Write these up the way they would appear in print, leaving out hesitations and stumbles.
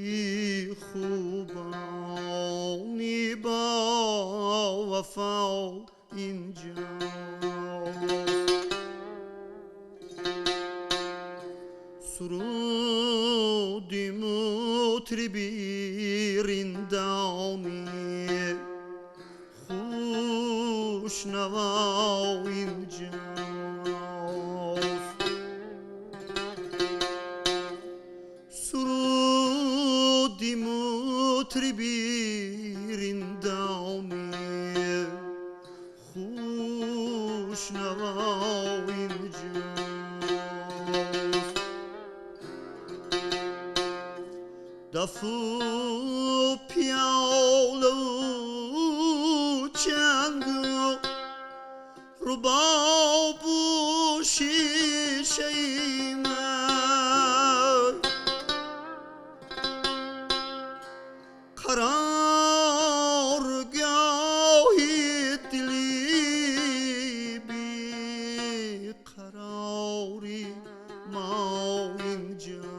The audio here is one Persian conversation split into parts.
بی خوبانی با وفا اینجا سرودی مطربی رندانی خوش نوا اینجاست سرودی مطربی رندانی خوش نوا اینجاست دف و پیاله و چنگ و رباب و شیشه من قرارگاهی دلی بی قراری ما اینجاست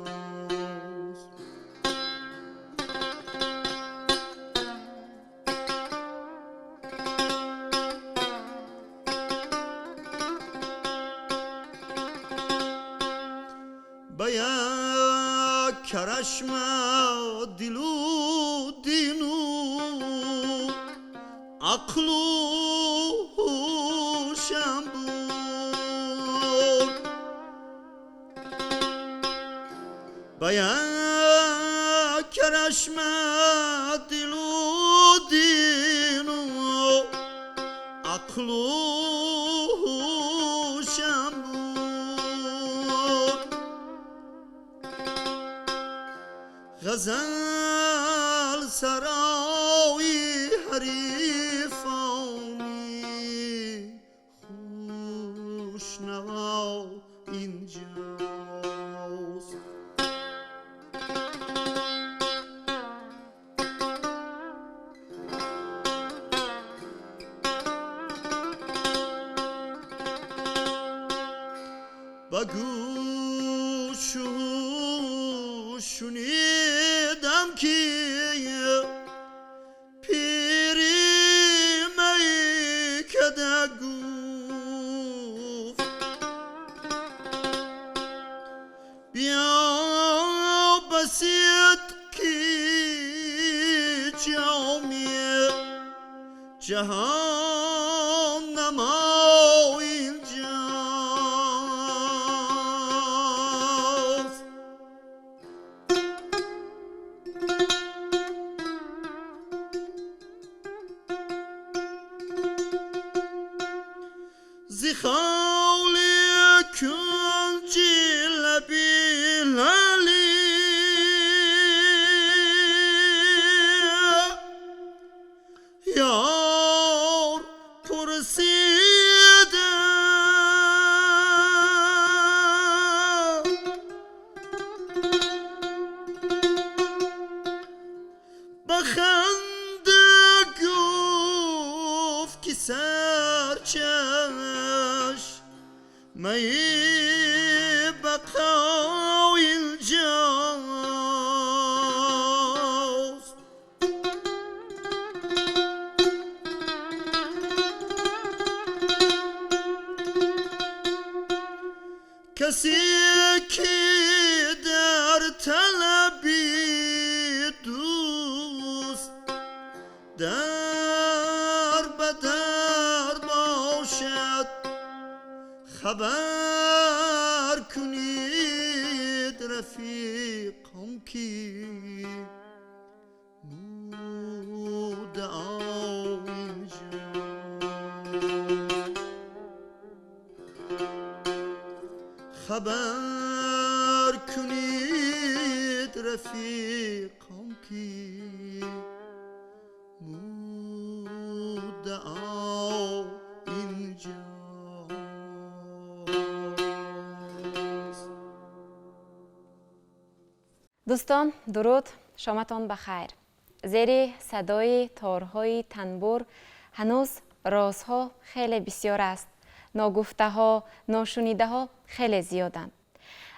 با یک کرشم دل و دین و عقل و هوشم بود با یک کرشم دل و دین و عقل و هوشم غزل سرای حریفانی خوش نوا اینجاست با گوش شنیدم که پیری میکده گفت بیا بسید که جامعه جهان نما اینجاست زخال کنج لبی لالی یار پرسیده بخنده گفت که سرچش می بقا اینجاست کسی که در طلبی دوست در بدر باشد خبر کنید رفیقم که مدعا اینجاست خبر کنید رفیقم که مدعا اینجاست. دوستان درود، شامتان بخیر. زیر صدای تارهای تنبور هنوز رازها خیلی بسیار است. ناگفته ها، ناشنیده ها خیلی زیادند.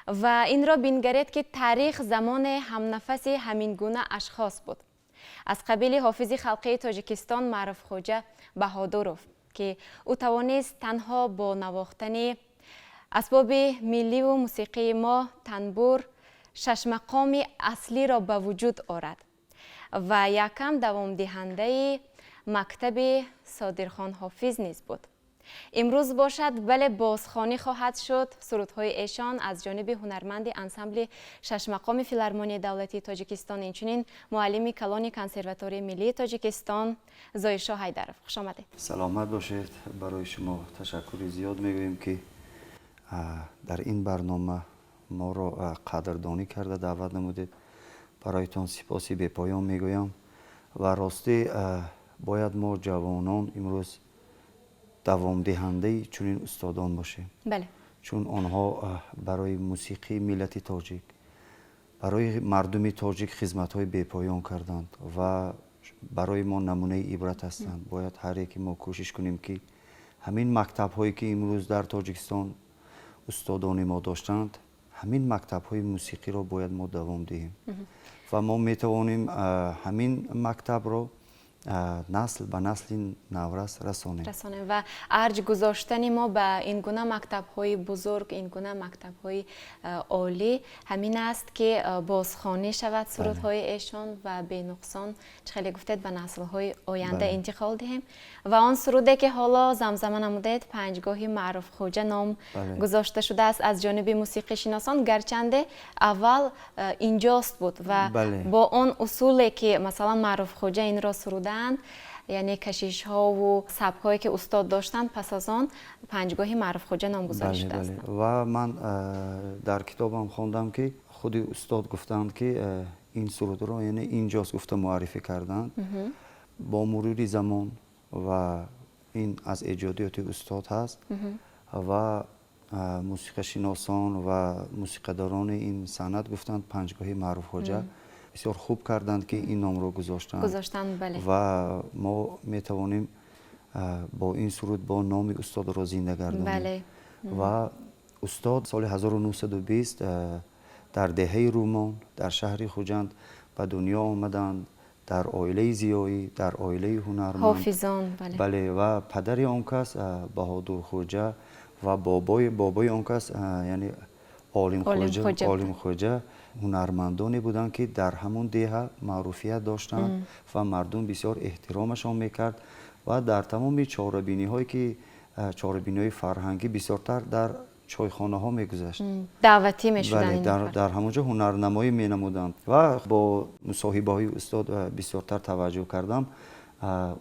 و این را بینگرید که تاریخ زمان همنفس همین گونه اشخاص بود. از قبیل حافظ خلقی تاجیکستان معروف خوجه بهادروف که او توانست تنها با نواختن اسباب ملی و موسیقی ما تنبور 6 مقام اصلی را به وجود آورد و یکم دوام دهنده مکتب صادرخان حافظ نیز بود. امروز باشد بله بازخوانی خواهد شد سرودهای ایشان از جانب هنرمند انسمبل 6 مقام فیلارمونی دولتی تاجیکستان، اینچنین معلم کلان کنسرواتوری ملی تاجیکستان زایشا حیدرов. خوش آمدید. سلامت باشید. برای شما تشکر زیاد میگوییم که در این برنامه ما را قدردانی کرده دعوت نمودید. برایتان سپاسی به پایان میگویم و راستی باید ما جوانان امروز دوام دهنده چنین استادان باشیم. بله. چون آنها برای موسیقی ملت تاجیک، برای مردم تاجیک خدمت‌های بی‌پایان کردند و برای ما نمونه عبرت هستند. باید هر یکی ما کوشش کنیم که همین مکتب‌هایی که امروز در تاجیکستان استادان ما داشتند، همین مکتب‌های موسیقی را باید ما دوام دهیم و ما می‌توانیم همین مکتب را نسل به نسل نورس رسانیم و ارج گذاشتن ما به این گونه مکتب‌های بزرگ، این گونه مکتب‌های عالی همین است که بازخوانی شود سرودهای ایشان و به نقصان چخیلی گفتید به نسل‌های آینده انتقال دهیم و آن سروده که حالا زمزمه نمودید پنجگاه معروف خوجه نام گذاشته شده است از جانب موسیقی شناسان، گرچنده اول اینجاست بود و با آن اصولی که مثلا معروف خوجه این را سروده یعنی کشیش ها و سبک هایی که استاد داشتند پس از آن پنجگاه معروف خوجه نامگذاری شده است. و من در کتابم خواندم که خود استاد گفتند که این سرود را یعنی اینجاست گفته معرفی کردند. با مرور زمان و این از ایجادیات استاد هست و موسیقی شناسان و موسیقیداران این سند گفتند پنجگاه معروف خوجه بسیار خوب کردند که این نام رو گذاشتند. بله. و ما میتوانیم با این سرود با نام استاد را زنده گردانیم. بله. و استاد سال 1920 در دهه رومان در شهر خوجند به دنیا آمدند، در عائله زیایی، در عائله هنرمند حافظان. بله. و پدر آن کس بهادر خوجه و بابای آن کس یعنی عالم خوجه هنرمندانی بودند که در همون دهه معروفیت داشتند و مردم بسیار احترامشان میکرد و در تمام چاره‌بینی هایی که چاره‌بینی های فرهنگی بسیارتر در چایخانه ها میگذشت، دعوتی میشدند. در همونجا هنرنمایی مینمودند و با مصاحبه های استاد بسیارتر توجه کردم.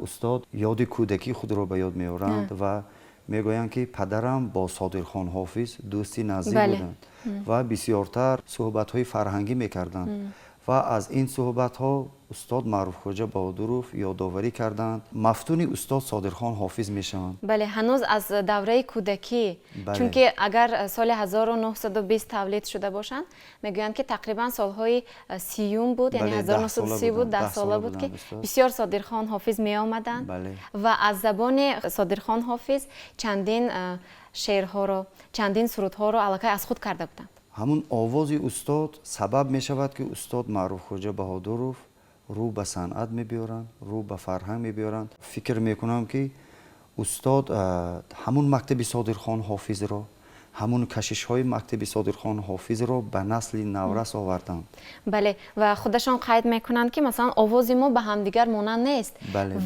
استاد یاد کودکی خود را به یاد میآورند و میگویند که پدرم با صادرخان حافظ دوستی نزدیک بودند و بسیارتر صحبت های فرهنگی میکردند و از این صحبت ها استاد معروف خوجه بهادروف یادآوری کردند مفتون استاد صادرخان حافظ میشوند. بله، هنوز از دوره کودکی. چون که اگر سال 1920 تولید شده باشند میگویند که تقریبا سالهای 30 بود، یعنی 1930 بود، 10 ساله بود که بسیار صادرخان حافظ می آمدند و از زبان صادرخان حافظ چندین شعرها رو، چندین سرودها رو علاقه از خود کرده بودند. همون آواز استاد سبب می شود که استاد معروف خوجه بهادروف رو به صنعت میبیارند، رو به فرهنگ میبیارند. فکر میکنم که استاد همون مکتب صادرخان حافظ را، همون کشش های مکتب صادرخان حافظ را به نسل نورس آوردند. بله، و خودشان قید میکنند که مثلا آواز ما به همدیگر مانند نیست،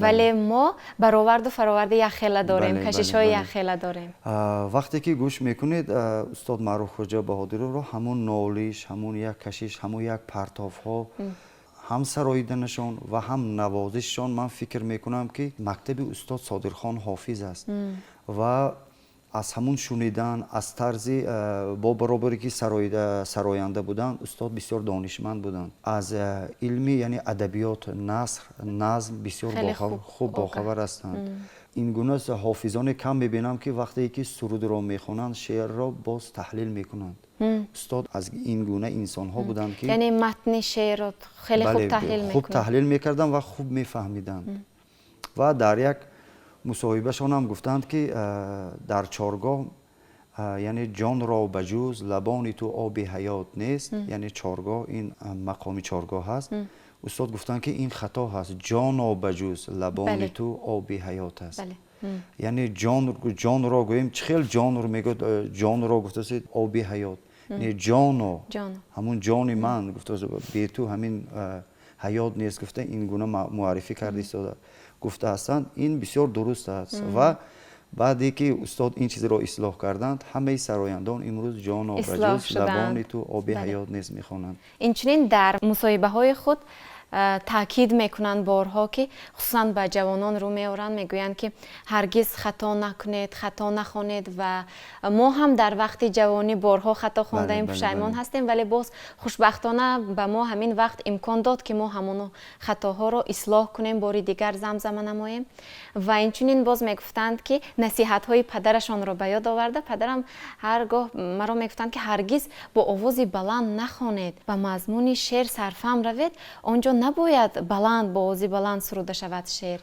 ولی ما برآورد و فراورد یک خیله داریم، کشش های یک خیله داریم. وقتی که گوش میکنید استاد معروف خوجه بهادروف را، همون نالیش، همون یک کشش، همون یک پرتاف ها، هم سراییدنشان و هم نوازششان، من فکر میکنم که مکتب استاد صادرخان حافظ است و از همون شنیدن، از طرز با برابری که سراینده بودند، استاد بسیار دانشمند بودند. از علمی یعنی ادبیات، نثر، نظم بسیار خوب باخبر هستند. این گونه حافظان کم میبینم که وقتی که سرود را میخوانند شعر را باز تحلیل میکنند. استاد از این گونه انسان ها بودند که یعنی متن شعر را خیلی خوب تحلیل میکنند، خوب تحلیل میکردند و خوب میفهمیدند. و در یک مصاحبه شان هم گفتند که در چارگاه یعنی جان را بجوز لبان تو آب حیات نیست، یعنی چارگاه این مقام چارگاه هست. استاد گفتن که این خطا هست، جان را بجوز لبان تو آب حیات هست. یعنی جان را گوییم خیلی جان رو میگه، جان را گفته است آب حیات، یعنی جان همون جان من گفته است بی تو همین حیات نیست، گفته این گونه معرفی کرده است گفته هستند. این بسیار درست است. و بعدی که استاد این چیز را اصلاح کردند، همه سرایندان امروز جان و بجوز لبان تو آب حیات نیست میخوانند. اینچنین در مصاحبه های خود تاکید میکنند بارها که خصوصا به جوانان رو میارند، میگویند که هرگز خطا نکنید، خطا نخوانید. و ما هم در وقت جوانی بارها خطا خوانده ایم، پشیمان هستیم، ولی باز خوشبختانه به ما همین وقت امکان داد که ما همون خطاها رو اصلاح کنیم، باری دیگر زمزمه نماییم. و اینچنین باز میگفتند که نصیحت های پدرشان رو به یاد آورده. پدرم هرگاه مرا میگفتند که هرگز با آواز بلند نخوانید، به مضمون شعر صرفم روید، آنجا نباید بلند با آواز بلند سروده شود شعر.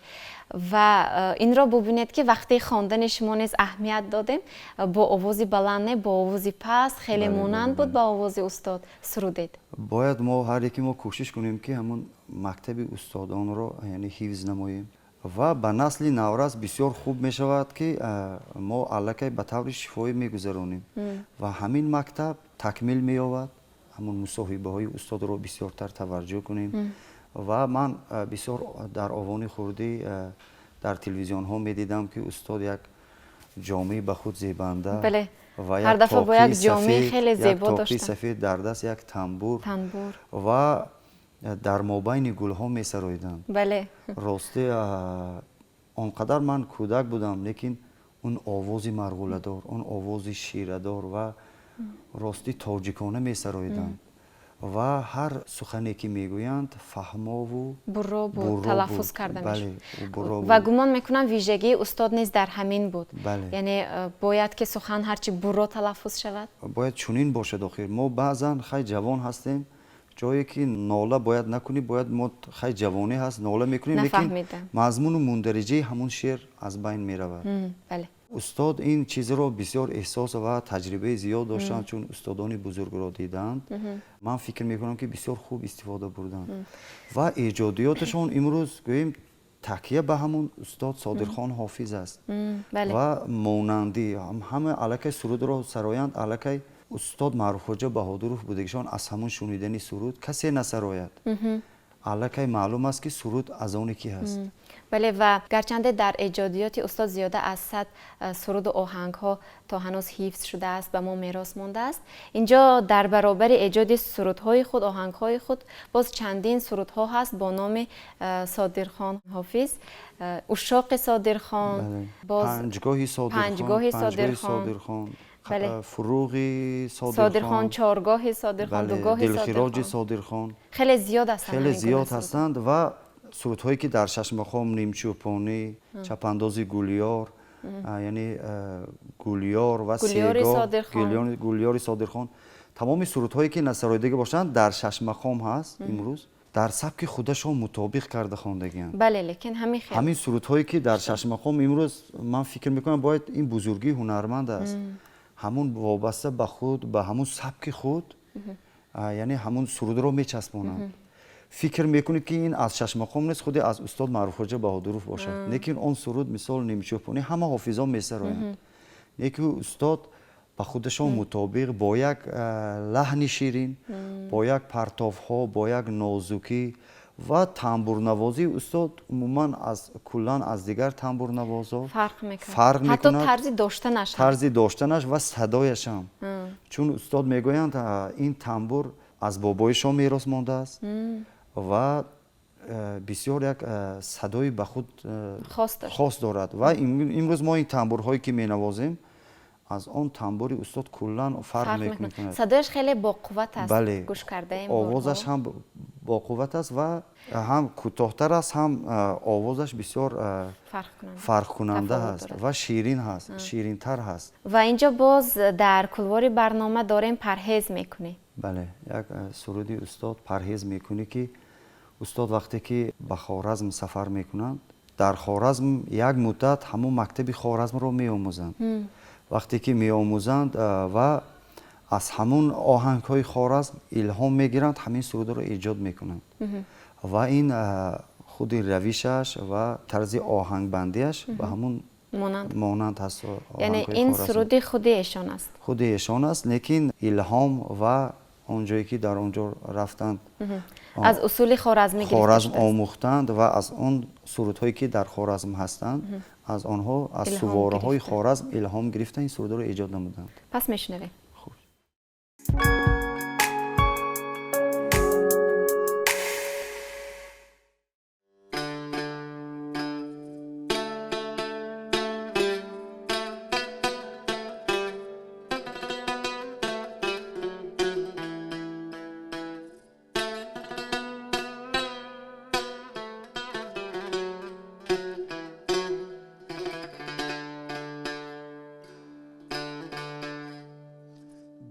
و این را ببینید که وقتی خواندن شما نیز اهمیت دادیم، با آواز بلند نه، با آواز پست خیلی مانند بود با آواز استاد سرودید. باید ما هر یکی ما کوشش کنیم که همون مکتب استادان رو یعنی حفظ نماییم و به نسل نورس بسیار خوب می شود که ما الکی به طور شفاهی می گذرانیم و همین مکتب تکمیل می یابد. همون مصاحبه های استاد رو بسیارتر توجه کنیم. و من بسیار در آوان خوردی در تلویزیون ها می دیدم که استاد یک جامعه به خود زیبنده بله. و هر دفعه با یک جامعه خیلی زیبا داشتن، یک سفید در دست یک تنبور و در مابین گل ها می سرایدند. بله. راستی آنقدر من کودک بودم، لیکن اون آواز مرغوله دار، اون آواز شیره دار و راستی تاجیکانه می سرایدند و هر سخنی که میگویند فهما و برا بود، تلفظ کرده بله. و گمان میکنم ویژگی استاد نیز در همین بود. بله. یعنی باید که سخن هرچی برا تلفظ شود، باید چنین باشد. آخر ما بعضا خیلی جوان هستیم، جایی که ناله باید نکنی، باید ما خیلی جوانی هست ناله میکنیم، لیکن مضمون و مندرجه همون شعر از بین میرود. بله. استاد این چیز رو بسیار احساس و تجربه زیاد داشتند، چون استادان بزرگ را دیدند. من فکر میکنم که بسیار خوب استفاده بردند و ایجادیاتشون امروز گوییم تکیه به همون استاد صادرخان حافظ است. بله. و مانندی همه الکی سرود را سرایند، الکی استاد معروف خواجه بهادرов بودگیشان از همون شنیدنی سرود کسی نسراید. الکی معلوم است که سرود از آن کی هست. بله. و گرچنده در ایجادیات استاد زیاده از 100 سرود و آهنگ ها تا هنوز حفظ شده است، به ما میراث مانده است، اینجا در برابر ایجاد سرودهای خود، آهنگهای خود، باز چندین سرودها هست با نام صادرخان حافظ، اشاق صادرخان، باز پنجگاه صادرخان، بله. فروغی صادرخان، چارگاه صادرخان، دوگاه دلخراج صادرخان. خیلی زیاد هستند. خیلی زیاد هستند و سرودهایی که در ششمخام، نیمچوپانی، چپانداز گولیار، یعنی گولیار و گولیار صادرخان، تمام سرودهایی که نسرایدگی باشند در ششمخام هست امروز، در سبک خودشون مطابق کرده خواندگی‌اند. بله. لیکن همین سرودهایی که در ششمخام امروز من فکر میکنم باید این بزرگی هنرمند است، همون وابسته به خود، به همون سبک خود، یعنی همون سرود رو میچسبونند. فکر میکنید که این از ششمخام نیست، خود از استاد معروف خواجه بهادرов باشد، لیکن اون سرود مثال نیمچوپانی همه حافظا میسرایند، لیکن استاد به خودشون مطابق با یک لحن شیرین، با یک پرتاف ها، با یک نازکی و تنبور نوازی استاد عموما از کلان از دیگر تنبور نوازا فرق میکند. حتی طرز داشتنش و صدایش هم. چون استاد میگویند این تنبور از بابایشان میراث مانده است و بسیار یک صدای به خود خاص دارد و امروز ما این تنبورهایی که مینوازیم از آن تنبور استاد کلا فرق میکنه. صدایش خیلی با قوت است. بله. گوش کرده ایم. آوازش هم با قوت است و هم کوتاه‌تر است، هم آوازش بسیار فرق کننده است و شیرین هست، شیرین تر هست. و اینجا باز در کلوار برنامه داریم پرهیز میکنی. بله. یک سرودی استاد پرهیز میکنی که استاد وقتی که به خوارزم سفر میکنند، در خوارزم یک مدت همون مکتب خوارزم رو میآموزند вақте ки меомӯзанд ва аз ҳамун оҳангҳои хоразм илҳом мегиранд, ҳамин сурудро эҷод мекунанд. ва ин худи равишаш ва тарзи оҳангбандиаш ба ҳамун монанд ҳаст. яъне ин суруди худи эшон аст. худи эшон аст, лекин илҳом ва он ҷое ки дар он ҷо рафтанд аз усули хоразмӣ хоразм омӯхтанд ва аз он сурудҳое ки дар хоразм ҳастанд, аз онҳо аз сувораҳои хоразм илҳом гирифта ин сурудро эҷод намуданд. пас мешунавем.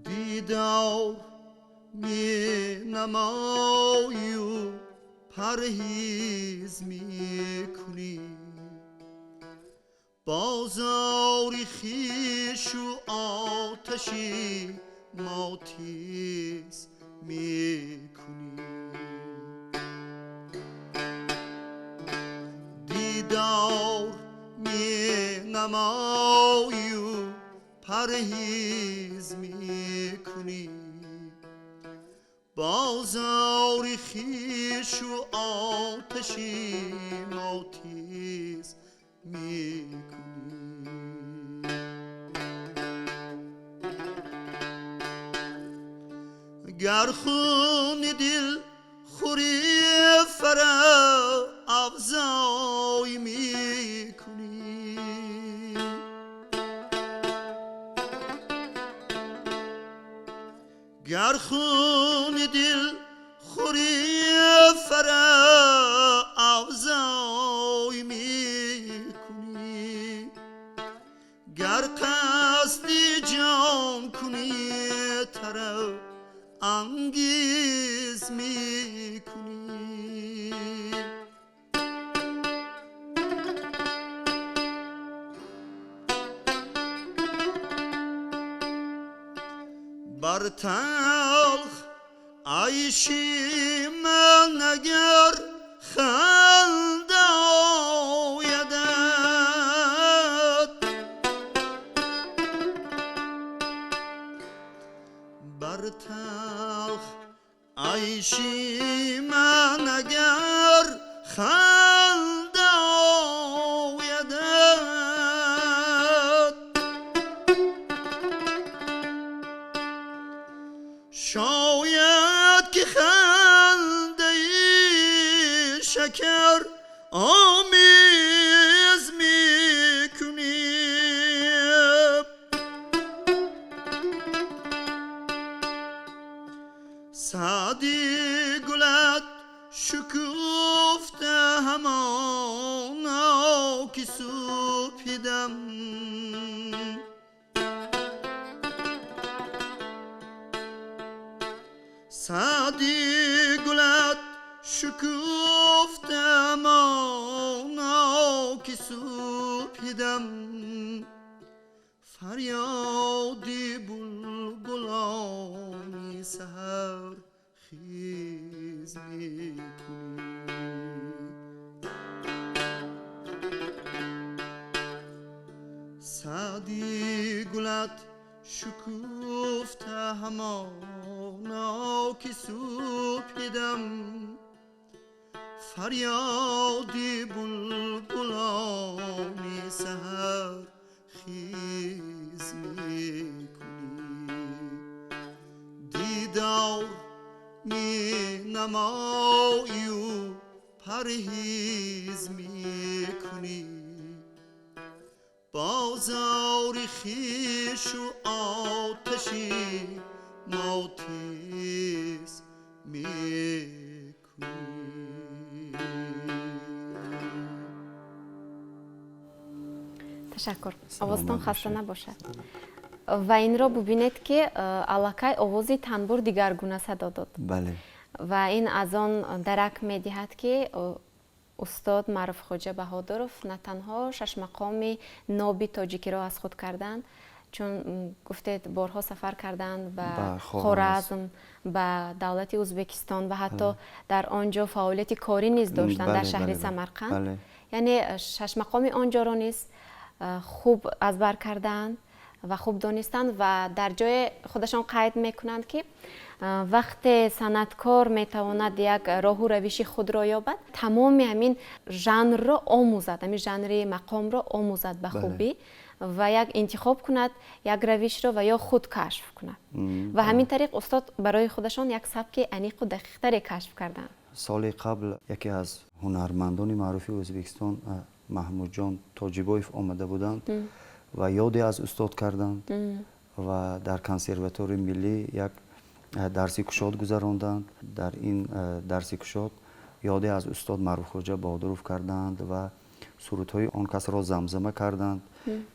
دیدار می نمایی و پرهیز می کنی، بازاری خویش و آتشی ماتیز می کنی. دیدار می نمایی و پرهیز می کنی، بازاری خویش و آتشی ماتیز می کنی. گر خون دل خوری فرا افزای می کنی، گر خون دل خوری فرا افزای می کنی، گر قصد جان کنی طرب انگیز می کنی. بر تلخ عیشی من اگر خنده آیدت، بر تلخ عیشی من اگر خنده آیدت، شاید که خنده شکر آمیز می کنی، سعدی گلت شکفته همانا که سوپیدم، سعدی گلت شکفته همانا که سوپیدم، فریادی بلبلانی سحر خیز می کنی. سعدی گلت شکفته همانا که سوپیدم، فریادی بلبلانی سحر خیز می کنی. دیدار می نمایی و پرهیز می کنی، بازاری خویش و آتشی ماتیز می کنی. تشکر. آوازتان خسته نباشد. و این را ببینید که الکای آوازی تنبور دیگرگونه صدا داد. بله. و این از آن درک می دهد که استاد معروف خوجا بهادرов نه تنها 6 مقام نابی تاجیکی را از خود کردند، چون گفتید بارها سفر کردند به به خوارزم، به دولت ازبکستان و حتی در آنجا فعالیت کاری نیز داشتند در شهر سمرقند. بله. یعنی 6 مقام آنجا را نیز خوب از بر کردند و خوب دانستند و در جای خودشان قید میکنند که وقت صنعتکار میتواند یک راه و روش خود را یابد، تمام همین ژانر را آموزد، همین ژانر مقام را آموزد به خوبی و یک انتخاب کند، یک روش را و یا خود کشف کند و همین طریق استاد برای خودشان یک سبک عمیق و دقیق‌تری کشف کردند. سال قبل یکی از هنرمندان معروف ازبکستان محمود جان تاجیبویف آمده بودند و یادی از استاد کردند و در کنسرواتوری ملی یک درسی کشاد گذراندند. در این درسی کشاد یادی از استاد معروف خوجا بهادروف کردند و سرودهای آن کس را زمزمه کردند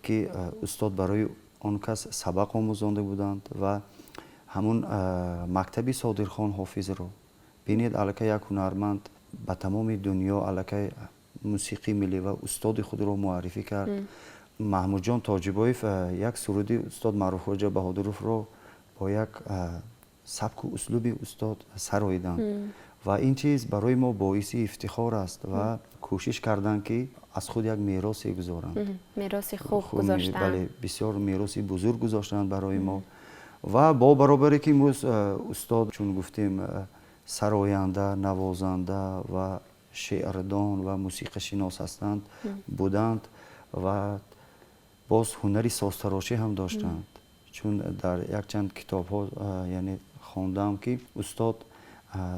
که استاد برای آن کس سبق آموزانده بودند و همون مکتبی صادرخان حافظ رو بینید الکه یک هنرمند به تمام دنیا الکه موسیقی ملی و استاد خود رو معرفی کرد. محمود جان تاجیبویف یک سرودی استاد معروف خوجا بهادروف رو با یک سبک و اسلوب استاد سراییدند و این چیز برای ما باعث افتخار است و کوشش کردن که از خود یک میراثی گذارند. میراث خوب گذاشتند. بله، بسیار میراث بزرگ گذاشتند برای ما و با برابری که امروز استاد چون گفتیم سراینده، نوازنده و شعردان و موسیقی شناس هستند بودند و باز هنری سازتراشی هم داشتند. چون در یک چند کتاب ها یعنی خواندم که استاد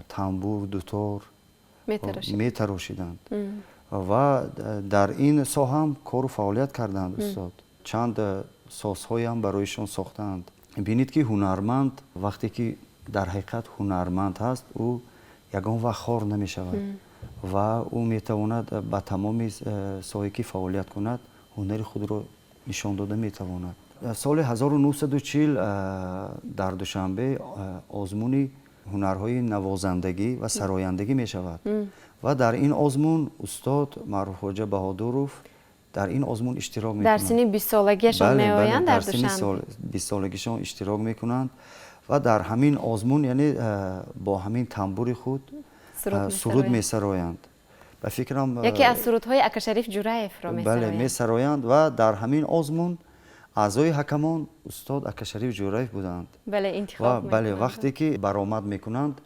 تنبور، دوتار میتراشیدند و در این ساحه هم کار و فعالیت کردند استاد. چند سازهای هم برایشان ساختند. بینید که هنرمند وقتی که در حقیقت هنرمند هست او یگان وقت خار نمی شود و او می تواند به تمام ساحه که فعالیت کند هنر خود را نشان داده می تواند. سال 1940 در دوشنبه آزمون هنرهای نوازندگی و سرایندگی می شود و در این آزمون استاد معروف خوجا بهادروف در این آزمون اشتراک می کنند. در سن 20 سالگیشان می آیند در دوشنبه. 20 سالگیشان اشتراک می کنند و در همین آزمون یعنی با همین تنبور خود سرود می سرایند. به فکرم یکی از سرودهای اکاشریف جورایف را می سرایند. بله می سرایند و در همین آزمون اعضای حکمان استاد اکاشریف جورایف بودند. بله انتخاب بله وقتی که برآمد میکنند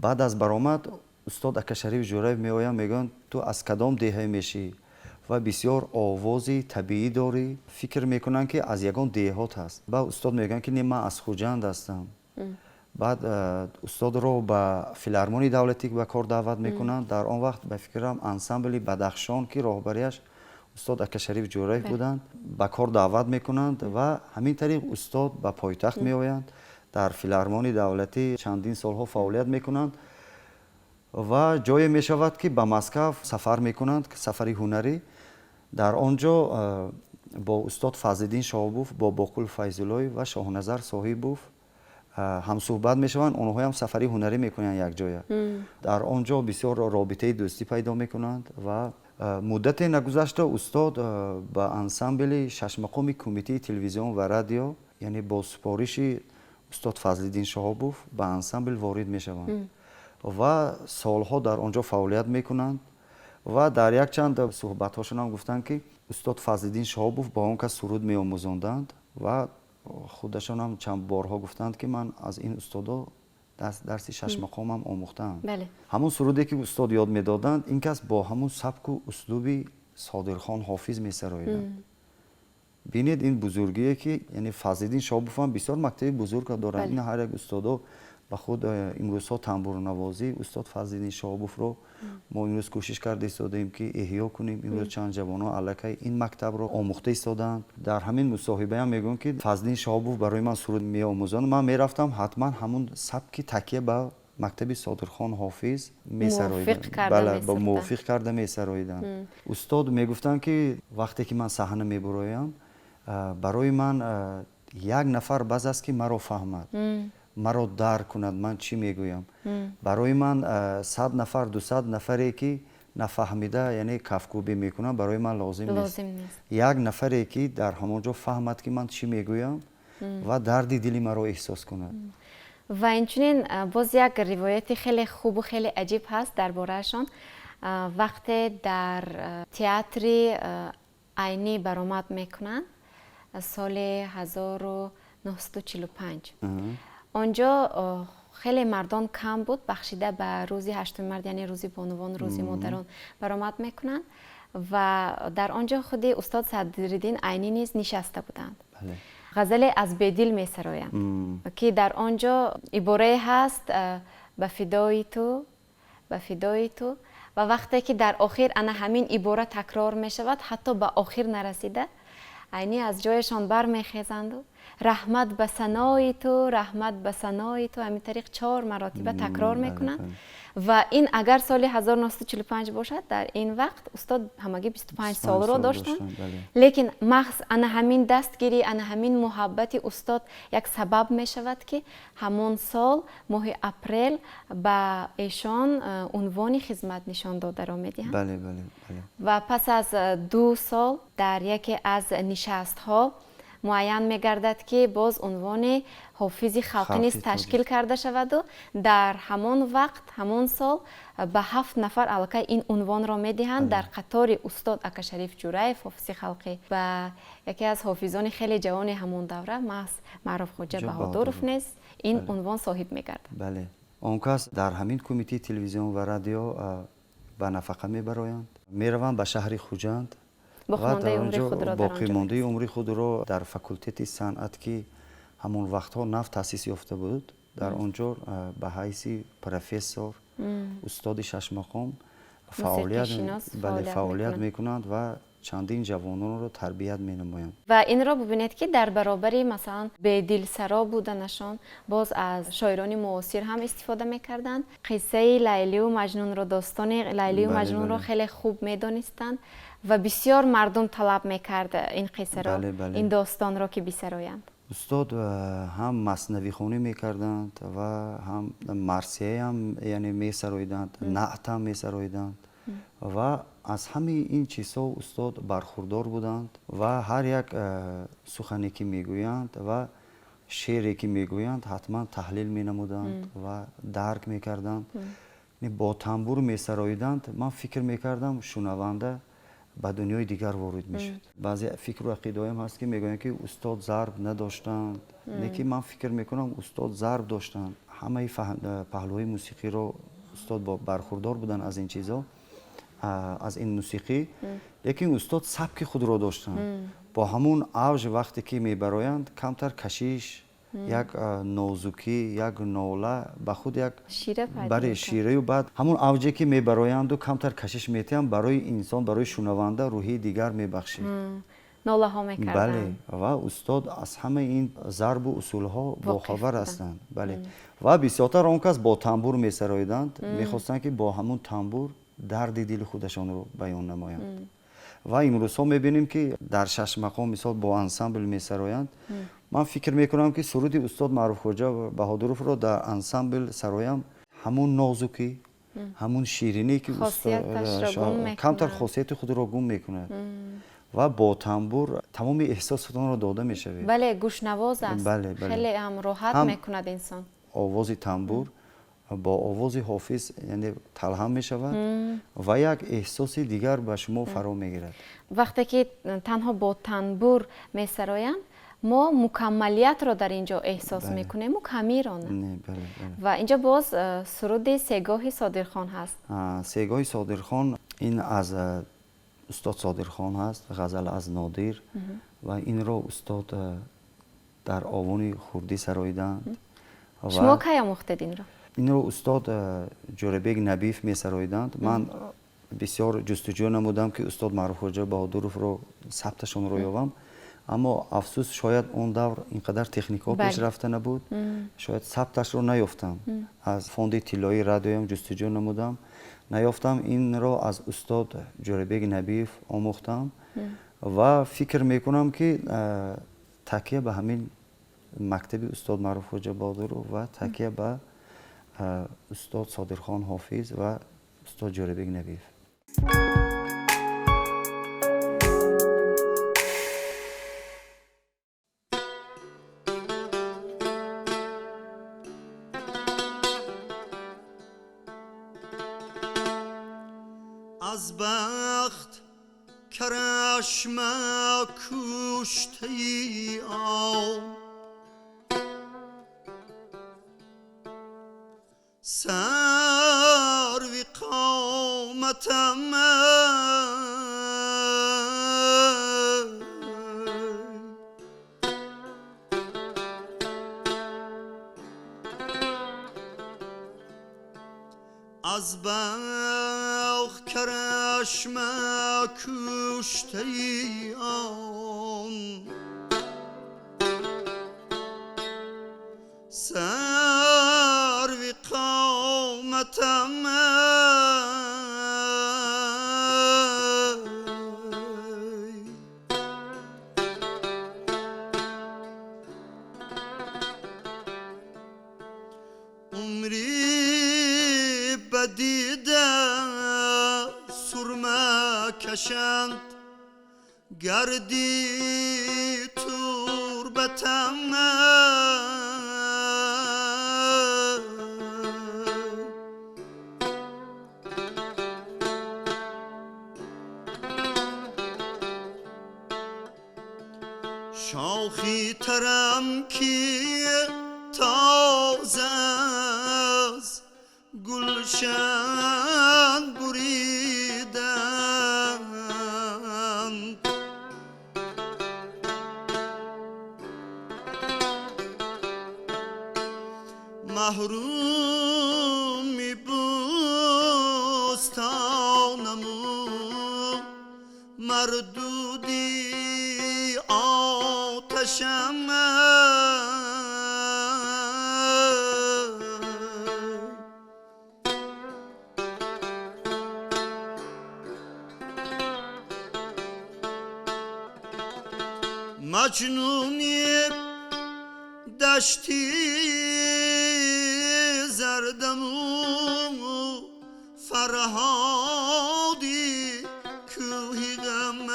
بعد از برآمد استاد اکاشریف جورایف میآیند میگن تو از کدام دهه میشی و بسیار آوازی طبیعی داری، فکر میکنن که از یگان دهات هست. بعد استاد میگن که من از خوجند هستم. بعد استاد رو به فیلارمونی دولتی به کار دعوت میکنند. در آن وقت به فکرم انسامبل بدخشان که راهبریش استاد اکاشریف جورایف بودند به کار دعوت میکنند و همین طریق استاد به پایتخت میآیند. در فیلارمونی دولتی چندین سالها فعالیت میکنند و جایی میشود که به مسکو سفر میکنند، سفری هنری. در آنجا با استاد فضل‌الدین شاهبوف، با باقول فیض‌الله و شاهنظر صاحبوف هم صحبت میشوند. اونها هم سفری هنری میکنند یک جای. در آنجا بسیار رابطه دوستی پیدا میکنند و مدت نگذشته استاد به انسامبل 6 مقام کمیته تلویزیون و رادیو یعنی با سپارش استاد فضل‌الدین شاهبوف به انسامبل وارد میشوند و سالها در آنجا فعالیت میکنند و در یک چند صحبت هاشون هم گفتند که استاد فضل‌الدین شاهبوف با اون کس سرود میآموزاندند و خودشان هم چند بارها گفتند که من از این استادا درسی 6 مقام هم آموختم. بله. همون سرودی که استاد یاد میدادند این کس با همون سبک و اسلوبی صادرخان حافظ میسراییدند. بینید این بزرگیه که یعنی فضل‌الدین شاهبوف هم بسیار مکتب بزرگ دارند. این هر یک استادا به خود امروزها تنبور نوازی استاد فضل‌الدین شاهبوف رو ما امروز کوشش کرده ایستادیم که احیا کنیم. امروز چند جوان‌ها الکی این مکتب رو آموخته ایستادند. در همین مصاحبه هم میگن که فضل‌الدین شاهبوف برای من سرود میآموزاند. من میرفتم حتما همون سبک تکیه به مکتب صادرخان حافظ میسراییدم. بله با موافق کرده میسراییدم. استاد میگفتن که وقتی که من صحنه میبرایم برای من یک نفر بس است که مرا فهمد، مرا درک کند من چی میگویم. برای من 100 نفر 200 نفری که нафаҳмида яъне кафкӯбӣ мекунам барои ман лозим нест. як нафаре ки дар ҳамон ҷо фаҳмад ки ман чӣ мегӯям ва дарди дили маро эҳсос кунад. ва инчунин боз як ривояти хеле хубу хеле аҷиб ҳаст дар бораашон. вақте дар театри айнӣ баромад мекунанд соли 1945 онҷо хеле мардон кам буд, бахшида ба рӯзи 8 март яъне рӯзи бонувон, рӯзи модарон баромад мекунанд ва дар онҷо худи устод Садриддин Айнӣ низ нишаста буданд. ғазале аз бедил месароям ки дар онҷо иборае ҳаст ба фидои ту, ба фидои ту, ва вақте ки дар охир ана ҳамин ибора такрор мешавад, ҳатто ба охир нарасида Айнӣ аз ҷояшон бармехезанду раҳмат ба санои ту, раҳмат ба санои ту, ҳамин тариқ 4 маротиба такрор мекунанд. ва ин агар соли 1945 бошад, дар ин вақт устод ҳамагӣ 25 солро доштанд, лекин маҳз ана ҳамин дастгирӣ, ана ҳамин муҳаббати устод як сабаб мешавад ки ҳамон сол моҳи апрел ба эшон унвони хизматнишон додаро медиҳанд. ва пас аз 2 сол дар яке аз нишастҳо муайян мегардад ки боз унвони ҳофизи халқӣ низ ташкил карда шаваду дар ҳамон вақт, ҳамон сол ба 7 нафар аллакай ин унвонро медиҳанд. дар қатори устод Акашариф Ҷураев, ҳофизи халқӣ, ва яке аз ҳофизони хеле ҷавони ҳамон давра маҳз Маъруфхоҷа Баҳодуров низ ин унвон соҳиб мегардад. бале, он кас дар ҳамин кумитаи телевизион ва радио ба нафақа мебароянд, мераванд ба шаҳри Хуҷанд ва дар онҷо боқимондаи умри худро дар факултети санъат ки ҳамон вақтҳо нав таъсис ёфта буд, дар онҷо ба ҳайси профессор, устоди шашмақом фаъолият мекунанд ва чандин ҷавононро тарбият менамоянд. ва инро бубинед ки дар баробари масалан бедилсаро буданашон боз аз шоирони муосир ҳам истифода мекарданд. қиссаи Лайливу Маҷнунро, достони Лайливу Маҷнунро хеле хуб медонистанд ва бисёр мардум талаб мекард ин қиссаро, ин достонро ки бисароянд. устод ҳам маснавихонӣ мекарданд ва ҳам марсия ҳам яъне месароиданд, наът ҳам месароиданд ва аз ҳамаи ин чизҳо устод бархурдор буданд ва ҳар як сухане ки мегӯянд ва шеъре ки мегӯянд ҳатман таҳлил менамуданд ва дарк мекарданд, бо тамбур месароиданд. ман фикр мекардам шунаванда ба дунёи дигар ворид мешуд. баъзе фикру ақидаҳоям ҳаст ки мегӯянд ки устод зарб надоштанд, лекин ман фикр мекунам устод зарб доштанд. ҳамаи паҳлӯҳои мусиқиро устод бархурдор буданд аз ин чизҳо, аз ин мусиқӣ, лекин устод сабки худро доштанд. бо ҳамун авж вақте ки мебароянд камтар кашиш, як нозукӣ, як нола ба худ як шираю баъд ҳамун авҷе ки мебароянду камтар кашиш метиҳанд барои инсон, барои шунаванда рӯҳии дигар мебахшид. нолаҳо мекарданд. бале, ва устод аз ҳамаи ин зарбу усулҳо бохабар ҳастанд. бале, ва бисёртар он кас бо тамбур месароиданд, мехостанд ки бо ҳамун тамбур дарди дили худашонро баён намоянд. ва имрӯзҳо мебинем ки дар Шашмақом мисол бо ансамбл месароянд. ман фикр мекунам ки суруди устод Маъруфхоҷа Баҳодуровро дар ансамбл сароям ҳамун нозукӣ, ҳамун ширинӣ ки камтар хосияти худро гум мекунад ва бо тамбур тамоми эҳсосотонро дода мешавед. бале, гӯшнавоз аст. хеле ҳам роҳат мекунад инсон. овози тамбур бо овози ҳофиз яъне талҳам мешавад ва як эҳсоси дигар ба шумо фаро мегирад. вақте ки танҳо бо тамбур месароянд, мо мукаммалиятро дар ин ҷо эҳсос мекунему, камиро не. ва ин ҷо боз суруди Сегоҳи Содирхон ҳаст. Сегоҳи Содирхон ин аз устод Содирхон ҳаст, ғазал аз Нодир, ва инро устод дар овони хурдӣ сароиданд. шумо кай омӯхтед инро? инро устод Ҷӯрабек Набиев месароиданд. ман бисёр ҷустуҷӯ намудам ки устод Маъруфхоҷа Баҳодуровро сабташонро ёбам, аммо афсӯс шояд он давр инқадар техникаҳо пешрафта набуд, шояд сабташро наёфтам. аз фонди тиллои радиоям ҷустуҷӯ намудам, наёфтам. инро аз устод Ҷӯрабек Набиев омӯхтам ва фикр мекунам ки такя ба ҳамин мактаби устод Маъруфхоҷа Баҳодуров ва такя ба устод Содирхон Ҳофиз ва устод Ҷӯрабек Набиев. از بخت کرشم کشته ای آن سروی قامتم از بخت کرشم کشته ای آن سروی قامتم عمری بدیده سرمه کشند گردی تربتم شاخی ترم که تازه از گلشن بریدند محرومی بستانم مردودی آتشم مجنونی دشتی زردم و فرهادی کوهی غم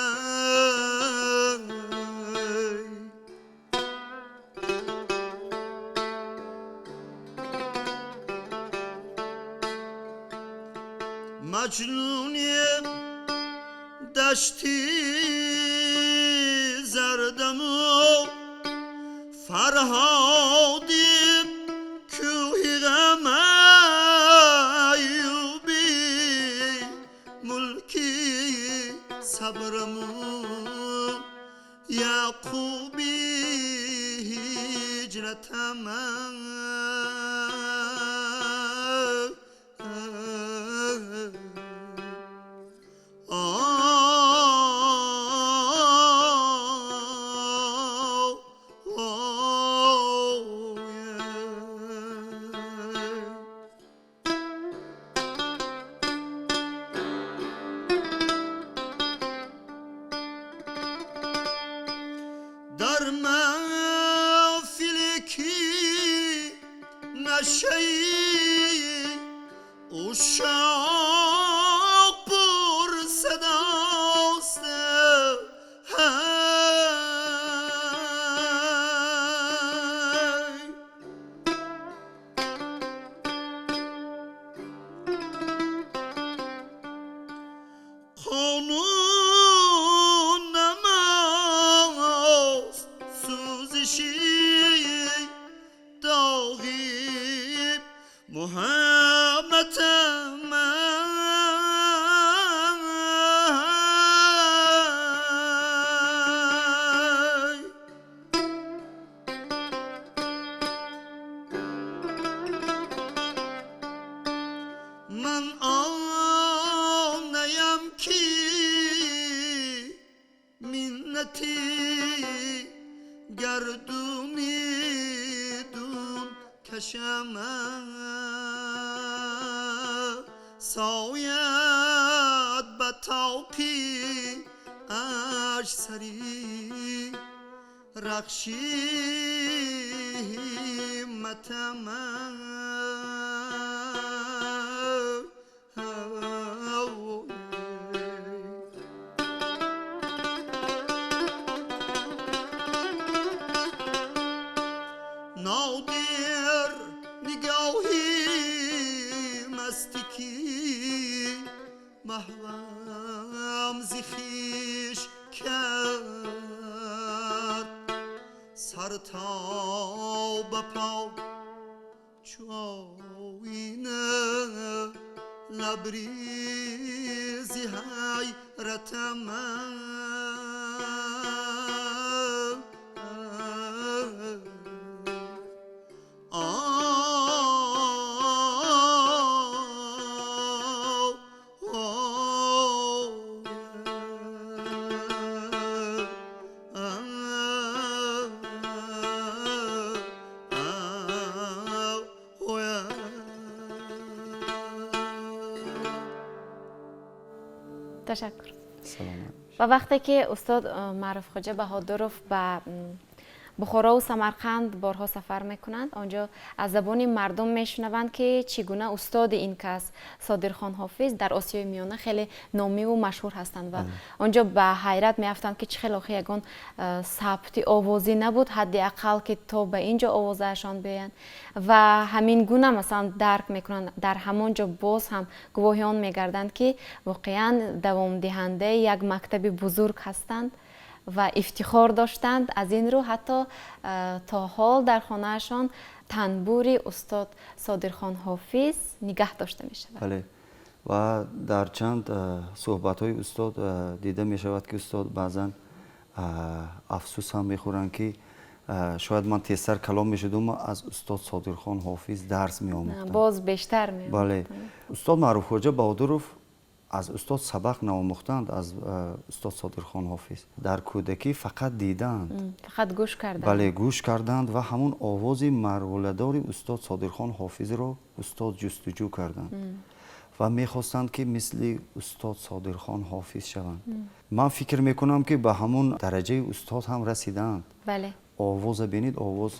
مجنونی دشتی زردم و فرهادی کوهی غم ایوبی ملکی صبرم یعقوبی هجرتم در محفلی که نشهی اشاق پر صداست قانون نماز سوزشی داغی محمدم من آنیم که منتی گردونی دون کشم ساید به توقی اش سری رخشی همتم قهوم زی خویش کرد سر تا به پا چو آینه لبریزی حیرت من تشکر. سلام. و وقتی که استاد معروف خواجه بهادرов به بخارا و سمرقند بارها سفر میکنند، آنجا از زبان مردم میشنوند که چگونه استاد این کس صادرخان حافظ در آسیای میانه خیلی نامی و مشهور هستند و آنجا به حیرت میافتند که چه خیلی یگان ثبت آوازی نبود حداقل که تا به اینجا آوازشان بیان و همین گونه مثلا درک میکنند. در همانجا باز هم گواهیان میگردند که واقعا دوام دهنده یک مکتب بزرگ هستند و افتخار داشتند. از این رو حتی تا حال در خانهشان تنبوری استاد صادرخان حافظ نگه داشته می شود. بله. و در چند صحبت های استاد دیده می شود که استاد بعضا افسوس هم می خورند که شاید من تیزتر کلام می شدم از استاد صادرخان حافظ درس می آموختم. باز بیشتر می آموختم. بله. استاد معروف خواجه بهادرov از استاد سبق ناموختند از استاد صادرخان حافظ. در کودکی فقط دیدند، فقط گوش کردند. بله گوش کردند و همون آواز مروله‌دار استاد صادرخان حافظ را استاد جستجو کردند و میخواستند که مثل استاد صادرخان حافظ شوند. من فکر میکنم که به همون درجه استاد هم رسیدند. بله. آواز بینید، آواز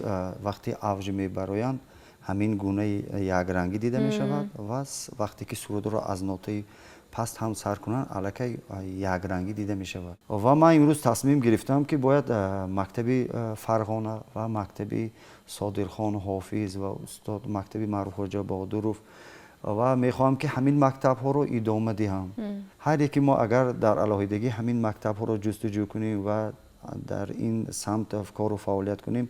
وقتی اوج میبرایند همین گونه یک رنگی دیده می شود و وقتی که سرود را از نوته پست هم سر کنن الکی یک رنگی دیده می شود. و من امروز تصمیم گرفتم که باید مکتب فرغانه و مکتب صادرخان حافظ و استاد مکتب معروف خواجه بهادرov و میخواهم که همین مکتب ها رو ادامه دهم. هر یکی ما اگر در علاهیدگی همین مکتب ها رو جستجو کنیم و در این سمت کار و فعالیت کنیم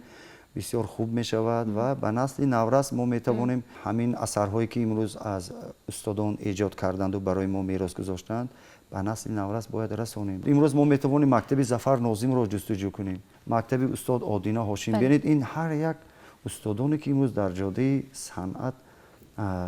بسیار خوب می شود و به نسل نورس ما می توانیم همین اثرهایی که امروز از استادان ایجاد کردند و برای ما میراث گذاشتند به نسل نورس باید رسانیم. امروز ما می توانیم مکتب ظفر ناظم را جستجو کنیم، مکتب استاد آدینه هاشم. ببینید این هر یک استادانی که امروز در جاده صنعت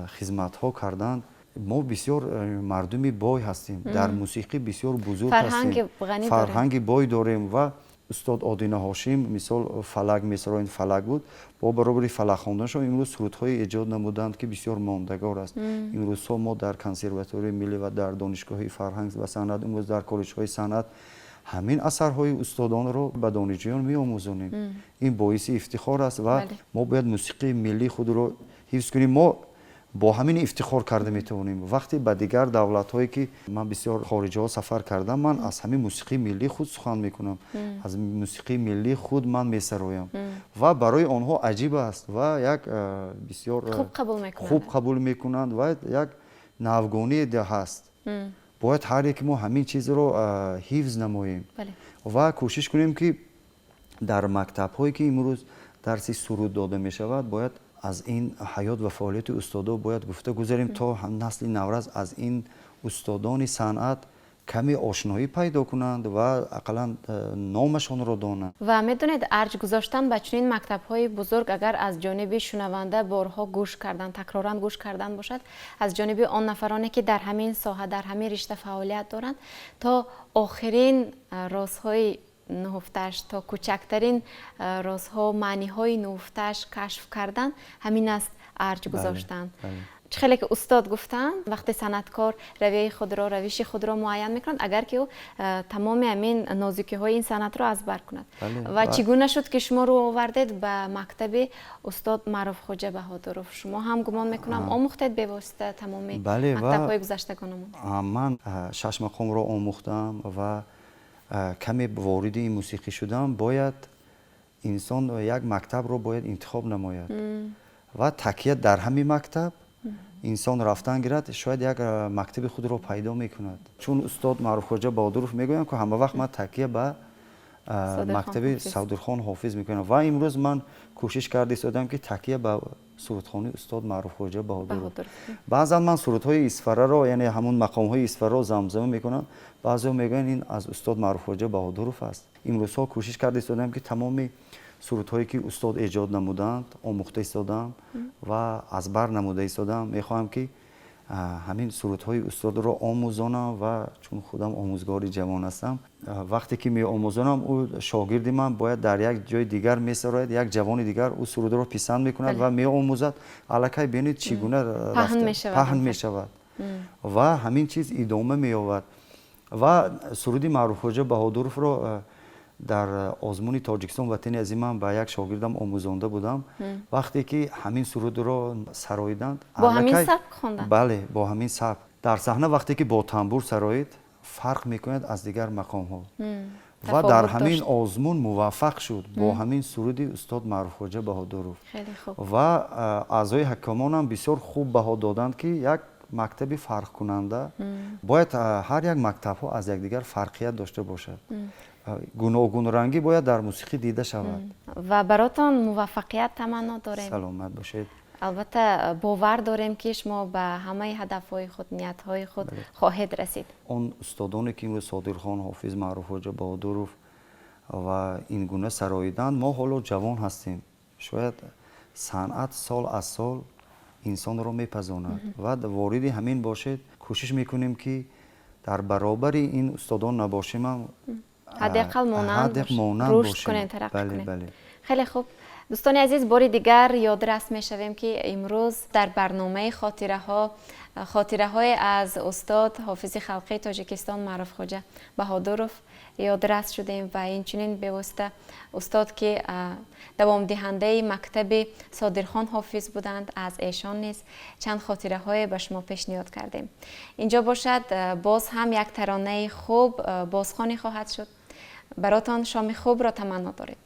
خدمت ها کردند، ما بسیار مردمی بای هستیم، در موسیقی بسیار بزرگ هستیم، فرهنگ بای داریم و استاد آدینه هاشم مثال فلک مثلا این فلک بود، با برابری فلک خواندنشون امروز سرودهای ایجاد نمودند که بسیار ماندگار است. امروز ما در کنسرواتوری ملی و در دانشگاه فرهنگ و صنعت، امروز در کالج‌های صنعت همین اثرهای استادان رو به دانشجویان می‌آموزانیم. این باعث افتخار است و ما باید موسیقی ملی خود رو حفظ کنیم. ما با همین افتخار کرده میتونیم. وقتی به دیگر دولت‌هایی که من بسیار خارجی ها سفر کردم، من از همین موسیقی ملی خود سخن میکنم، از موسیقی ملی خود من میسرایم و برای آنها عجیب است و یک بسیار خوب قبول میکنند و یک نوگانی ده هست. باید هر یک ما همین چیز رو حفظ نماییم و کوشش کنیم که در مکتب هایی که امروز درسی سرود داده می شود باید از این حیات و فعالیت استادا باید گفته گذاریم تا هم نسل نورس از این استادان صنعت کمی آشنایی پیدا کنند و اقلا نامشان را دانند. و میدونید ارج گذاشتن به چنین مکتب‌های بزرگ اگر از جانب شنونده بارها گوش کردن، تکرارا گوش کردن باشد، از جانب آن نفرانی که در همین ساحه در همین رشته فعالیت دارند تا آخرین رازهای نهفتش، تا کوچکترین رازها معنی‌های نهفتش کشف کردن، همین است ارج گذاشتن. خیلی که استاد گفتن وقتی صنعتکار روش خود را معین میکنند اگر که او تمام همین نازکی های این صنعت را از بر کند. و چگونه شد که شما رو آوردید به مکتب استاد معروف خواجه بهادرov؟ شما هم گمان میکنم آموختید به واسطه تمام مکتب های گذشتگانمون. من 6 مقام را آموختم و کمی وارد این موسیقی شدم. باید انسان یک مکتب رو باید انتخاب نماید و تکیه در همین مکتب инсон рафтан гирад шояд як мактаби худро пайдо мекунад. Чун устод Маъруфхоҷа Баҳодуров мегӯянд ки ҳама вақт ман такя ба мактаби Савдурхон ҳофиз мекунам ва имрӯз ман кӯшиш карда истодам ки такя ба сурудхони устод Маъруфхоҷа Баҳодуров. баъзан ман сурудҳои исфараро яъне ҳамун мақомҳои исфараро замзама мекунам. баъзеҳо мегӯянд ин аз устод Маъруфхоҷа Баҳодуров аст. имрӯзҳо кӯшиш карда истодам ки тамоми сурудҳое ки устод эҷод намуданд омӯхта истодам ва аз бар намуда истодам. мехоҳам ки ҳамин сурудҳои устодро омӯзонам ва чун худам омӯзгори ҷавон ҳастам, вақте ки меомӯзонам ӯ шогирди ман бояд дар як ҷои дигар месарояд, як ҷавони дигар ӯ сурудро писанд мекунад ва меомӯзад. аллакай бинед чӣ гуна паҳн мешавад ва ҳамин чиз идома меёбад. ва суруди Маъруфхоҷа Баҳодуровро дар озмуни Тоҷикистон ватани азиз ман ба як шогирдам омӯзонда будам. вақте ки ҳамин сурудро сароиданд, бо ҳамин сабк хонданд. бале, бо ҳамин сабк дар саҳна вақте ки бо тамбур сароид фарқ мекунад аз дигар мақомҳо ва дар ҳамин озмун муваффақ шуд бо ҳамин суруди устод Маъруфхоҷа Баҳодуров. ва аъзои ҳакамонам бисёр хуб баҳо доданд ки як мактаби фарқкунанда бояд ҳар як мактабҳо аз якдигар фарқият дошта бошад. гуногунрангӣ бояд дар мусиқӣ дида шавад. ва баротон муваффақият таманно дорем. саломат бошед. албатта бовар дорем ки шумо ба ҳамаи ҳадафҳои худ, ниятҳои худ хоҳед расид. он устодоне ки имрӯз Содирхон ҳофиз, Маъруфхоҷа Баҳодуров ва ин гуна сароиданд, мо ҳоло ҷавон ҳастем. шояд санъат сол аз сол инсонро мепазонад ва вориди ҳамин бошед. кӯшиш мекунем ки дар баробари ин устодон набошем, ҳадеқал монанд рушд кунем, тараққӣ кунем. хеле хуб. дӯстони азиз, бори дигар ёдрас мешавем ки имрӯз дар барномаи хотираҳое аз устод ҳофизи халқии Тоҷикистон Маъруфхоҷа Баҳодуров ёдрас шудем ва инчунин бевосита устод ки давомдиҳандаи мактаби Содирхон ҳофиз буданд, аз эшон низ чанд хотираҳое ба шумо пешниҳод кардем. инҷо бошад боз ҳам як таронаи хуб бозхонӣ хоҳад шуд. баротон шоми хубро таманно дорем.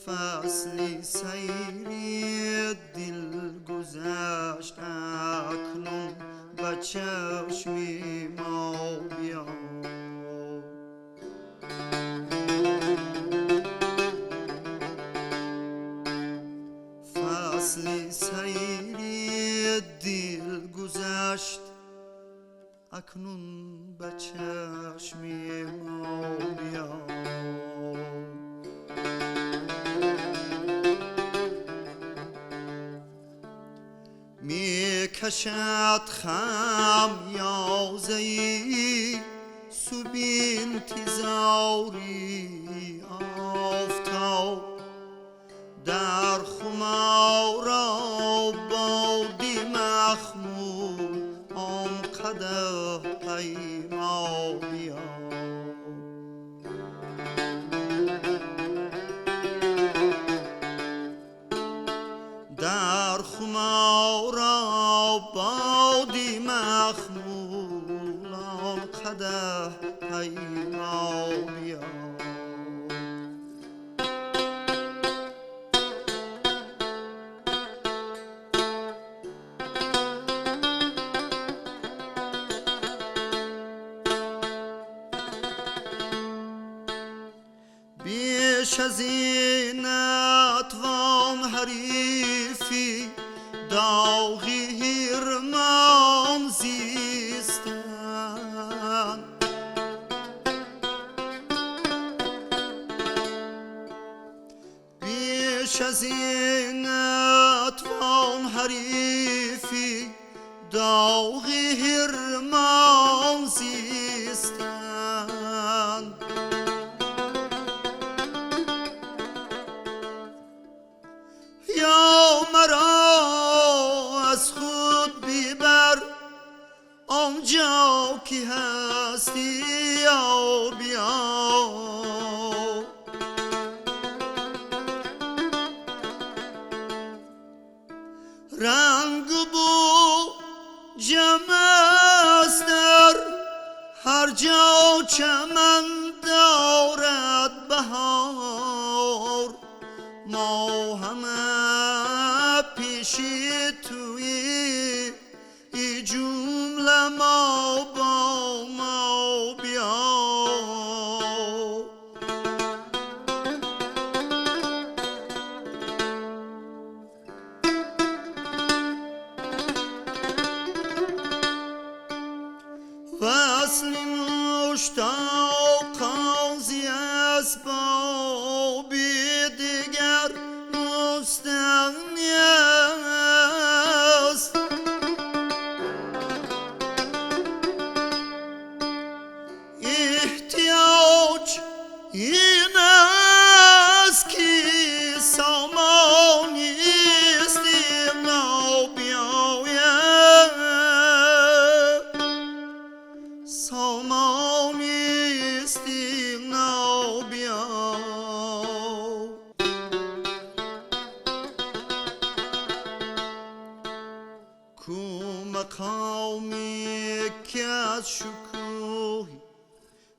فصلی سیری دل گذشت اکنون به چشمی ما بیا. فصلی سیری دل گذشت اکنون به چشمی ما بیا. کشد خمیازه‌ای سوی انتظاری آفتاب در خمار بادی مخمور آن قدح پیما بیا. در خمار بادی مخمولان قدح پیما بیا. بیش از این نتوان حریفی داغی هرمان زیستن. بیش از این نتوان داغ هرمان زیستند. یا مرا از خود ببر آنجا که هستی، یا بیا رنگ بو جمع است در هر جا چمن دارد بهار. ما همه پیشی توی ای جمله ما با ما بیا. وصل مشتاق قاضی اسباب دیگر مستغنی است. احتیاج این است که سامانی است بیاید، سامانی است بیاید. کو مقامی که از شکوهی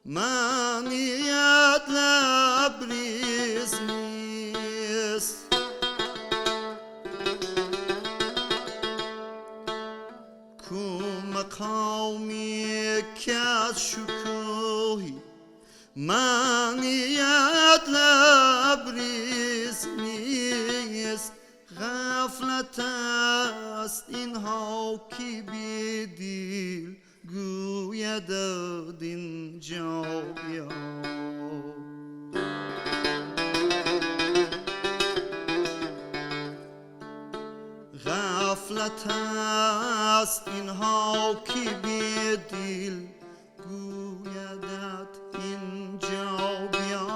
منیت لبریز نیست. کو مقامی که از شکوهی منیت لبریز نیست. غفلت است اینها که بی دل گوید اینجا بیا. غفلت است اینها که بی دل گویدت اینجا بیا.